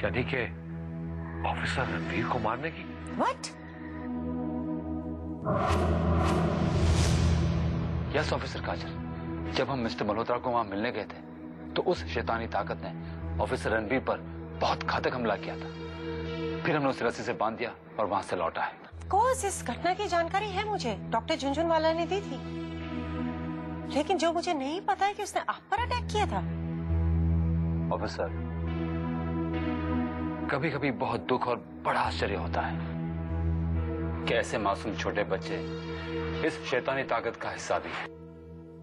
यानी कि ऑफिसर रणवीर को मारने की? What? यस ऑफिसर काजल, जब हम मिस्टर मल्होत्रा को वहां मिलने गए थे तो उस शैतानी ताकत ने ऑफिसर रणवीर पर बहुत घातक हमला किया था। फिर हमने उसे रस्सी से बांध दिया और वहां से लौटा है। कोर्स इस घटना की जानकारी है मुझे, डॉक्टर झुनझुनवाला ने दी थी, लेकिन जो मुझे नहीं पता है कि उसने आप पर अटैक किया था। ऑफिसर, कभी कभी बहुत दुख और बड़ा आश्चर्य होता है कि ऐसे मासूम छोटे बच्चे इस शैतानी ताकत का हिस्सा भी है।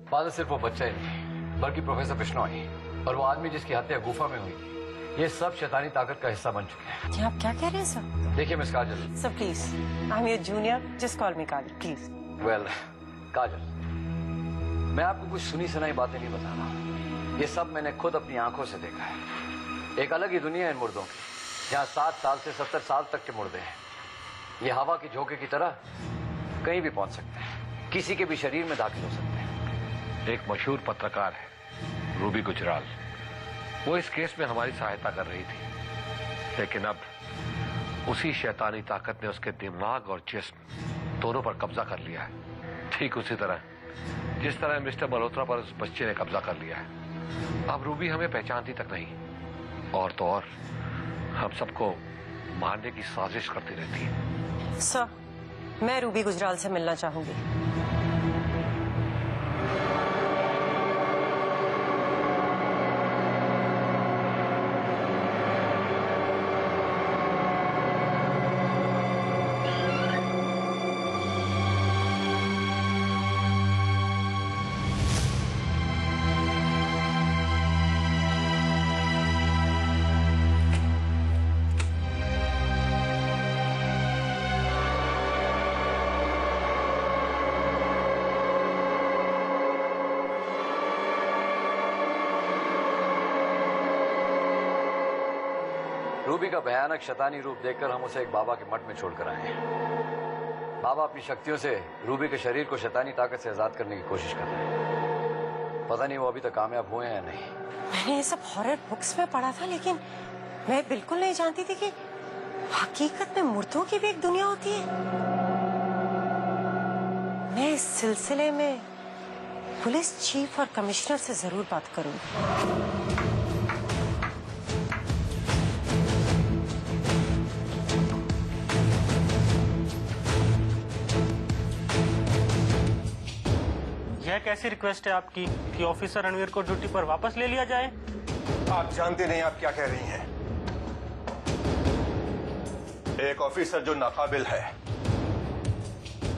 फादर सिर्फ वो बच्चा ही नहीं बल्कि प्रोफेसर बिश्नोई और वो आदमी जिसकी हत्या गुफा में हुई थी, ये सब शैतानी ताकत का हिस्सा बन चुके हैं। क्या आप क्या कह रहे हैं सर? देखिए miss Kajal. Sir please, I am your junior, just call me Kajal please. Well Kajal, मैं आपको कुछ सुनी सुनाई बातें नहीं बता रहा। ये सब मैंने खुद अपनी आंखों से देखा है। एक अलग ही दुनिया है इन मुर्दों की, जहाँ 7 साल से 70 साल तक के मुर्दे हैं। ये हवा के झोंके की तरह कहीं भी पहुंच सकते हैं, किसी के भी शरीर में दाखिल हो सकते हैं। एक मशहूर पत्रकार है रूबी गुजराल, वो इस केस में हमारी सहायता कर रही थी, लेकिन अब उसी शैतानी ताकत ने उसके दिमाग और जिस्म दोनों पर कब्जा कर लिया है, ठीक उसी तरह जिस तरह मिस्टर मल्होत्रा पर उस बच्चे ने कब्जा कर लिया है। अब रूबी हमें पहचानती तक नहीं, और तो और हम सबको मारने की साजिश करती रहती है। सर, मैं रूबी गुजराल से मिलना चाहूंगी। रूबी का भयानक शैतानी रूप देखकर हम उसे एक बाबा के मठ में छोड़कर आए हैं। बाबा अपनी शक्तियों से रूबी के शरीर को शैतानी ताकत से आजाद करने की कोशिश कर रहे हैं। पता नहीं वो अभी तक कामयाब हुए हैं या नहीं। मैंने ये सब हॉरर बुक्स में पढ़ा था, लेकिन मैं बिल्कुल नहीं जानती थी कि हकीकत में मुर्दों की भी एक दुनिया होती है। मैं इस सिलसिले में पुलिस चीफ और कमिश्नर से जरूर बात करूंगी। यह कैसी रिक्वेस्ट है आपकी कि ऑफिसर रणवीर को ड्यूटी पर वापस ले लिया जाए? आप जानते नहीं आप क्या कह रही हैं। एक ऑफिसर जो नाकाबिल है,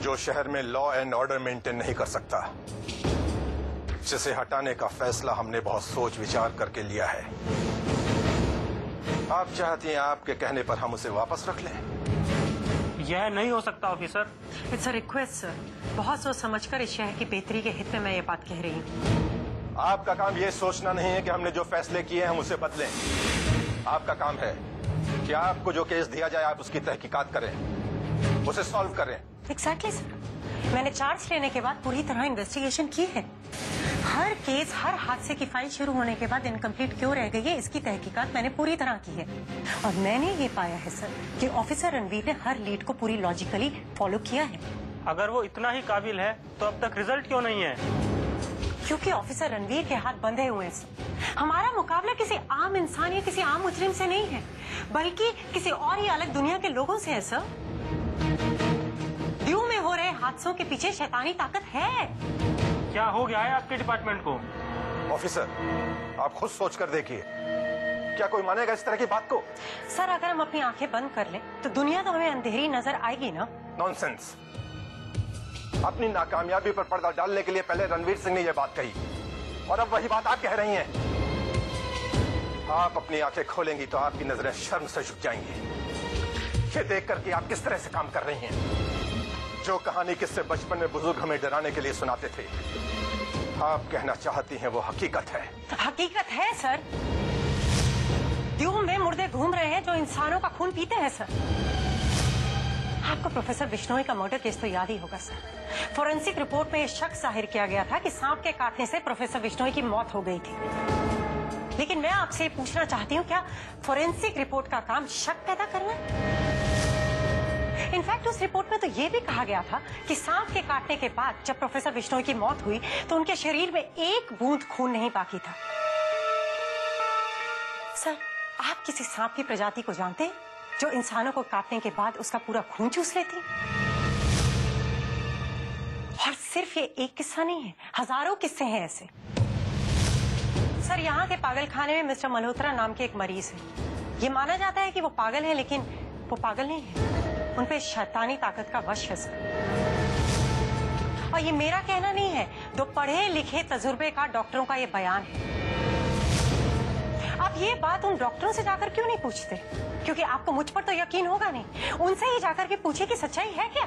जो शहर में लॉ एंड ऑर्डर मेंटेन नहीं कर सकता, जिसे हटाने का फैसला हमने बहुत सोच विचार करके लिया है। आप चाहती हैं आपके कहने पर हम उसे वापस रख लें? यह नहीं हो सकता officer. It's a request sir, बहुत सोच समझकर इस शहर की बेहतरी के हित में मैं ये बात कह रही हूँ। आपका काम ये सोचना नहीं है कि हमने जो फैसले किए हम उसे बदलें। आपका काम है कि आपको जो केस दिया जाए आप उसकी तहकीकात करें, उसे सॉल्व करें। एग्जैक्टली सर, मैंने चार्ज लेने के बाद पूरी तरह इन्वेस्टिगेशन की है। हर केस, हर हादसे की फाइल शुरू होने के बाद इनकम्प्लीट क्यों रह गई है, इसकी तहकीकात मैंने पूरी तरह की है। और मैंने ये पाया है सर कि ऑफिसर रणवीर ने हर लीड को पूरी लॉजिकली फॉलो किया है। अगर वो इतना ही काबिल है तो अब तक रिजल्ट क्यों नहीं है? क्योंकि ऑफिसर रणवीर के हाथ बंधे हुए हैं सर। हमारा मुकाबला किसी आम इंसान या किसी आम मुजरिम से नहीं है, बल्कि किसी और ही अलग दुनिया के लोगों से है सर। ड्यू में हो रहे हादसों के पीछे शैतानी ताकत है। क्या हो गया है आपके डिपार्टमेंट को? ऑफिसर, आप खुद सोच कर देखिए, क्या कोई मानेगा इस तरह की बात को? सर, अगर हम अपनी आंखें बंद कर लें तो दुनिया तो हमें अंधेरी नजर आएगी ना। नॉनसेंस। अपनी नाकामयाबी पर पर्दा डालने के लिए पहले रणवीर सिंह ने यह बात कही, और अब वही बात आप कह रही हैं। आप अपनी आंखें खोलेंगी तो आपकी नजरें शर्म से झुक जाएंगी, ये देखकर कि आप किस तरह से काम कर रही हैं। जो कहानी किससे बचपन में बुजुर्ग हमें डराने के लिए सुनाते थे, आप कहना चाहती हैं वो हकीकत है। हकीकत है सर। ड्यूम में मुर्दे घूम रहे हैं जो इंसानों का खून पीते हैं सर। आपको प्रोफेसर बिश्नोई का मर्डर केस तो याद ही होगा सर। फोरेंसिक रिपोर्ट में यह शक जाहिर किया गया था कि सांप के काटने से प्रोफेसर बिश्नोई की मौत हो गई थी। लेकिन मैं आपसे पूछना चाहती हूँ, क्या फोरेंसिक रिपोर्ट का काम शक पैदा करना है? इनफैक्ट उस रिपोर्ट में तो ये भी कहा गया था कि सांप के काटने के बाद जब प्रोफेसर बिश्नोई की मौत हुई तो उनके शरीर में एक बूंद खून नहीं बाकी था। सर, आप किसी सांप की प्रजाति को जानते हैं जो इंसानों को काटने के बाद उसका पूरा खून चूस लेती? और सिर्फ ये एक किस्सा नहीं है, हजारों किस्से हैं ऐसे। सर, यहाँ के पागलखाने में मिस्टर मल्होत्रा नाम के एक मरीज है। ये माना जाता है कि वो पागल है, लेकिन वो पागल नहीं है, उन पे शैतानी ताकत का वश है सर। और ये मेरा कहना नहीं है, दो पढ़े लिखे तजुर्बे का डॉक्टरों का ये बयान है। आप ये बात उन डॉक्टरों से जाकर क्यों नहीं पूछते? क्योंकि आपको मुझ पर तो यकीन होगा नहीं, उनसे ही जाकर के पूछिए कि सच्चाई है क्या।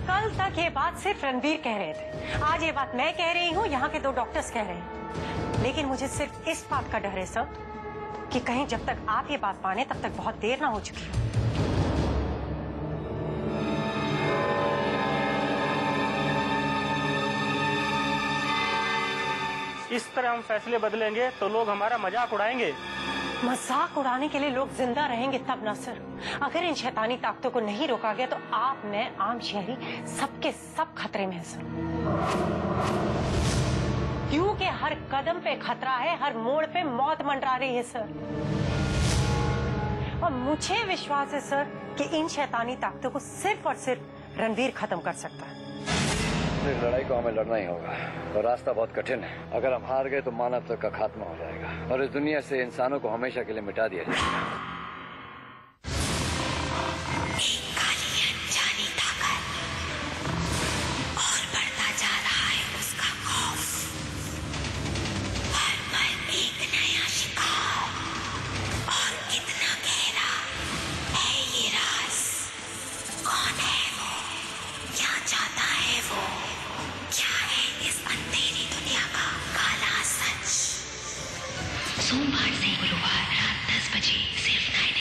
कल तक ये बात सिर्फ रणवीर कह रहे थे, आज ये बात मैं कह रही हूँ, यहाँ के दो डॉक्टर्स कह रहे हैं। लेकिन मुझे सिर्फ इस बात का डर है सर कि कहीं जब तक आप ये बात माने तब तक बहुत देर ना हो चुकी हो। इस तरह हम फैसले बदलेंगे तो लोग हमारा मजाक उड़ाएंगे। मजाक उड़ाने के लिए लोग जिंदा रहेंगे तब ना सर। अगर इन शैतानी ताकतों को नहीं रोका गया तो आप, मैं, आम शहरी सबके सब खतरे में है सर। क्योंकि हर कदम पे खतरा है, हर मोड़ पे मौत मंडरा रही है सर। और मुझे विश्वास है सर कि इन शैतानी ताकतों को सिर्फ और सिर्फ रणवीर खत्म कर सकता है। इस लड़ाई को हमें लड़ना ही होगा और रास्ता बहुत कठिन है। अगर हम हार गए तो मानवता का खात्मा हो जाएगा और इस दुनिया से इंसानों को हमेशा के लिए मिटा दिया जाएगा। सोमवार से गुरुवार रात 10 बजे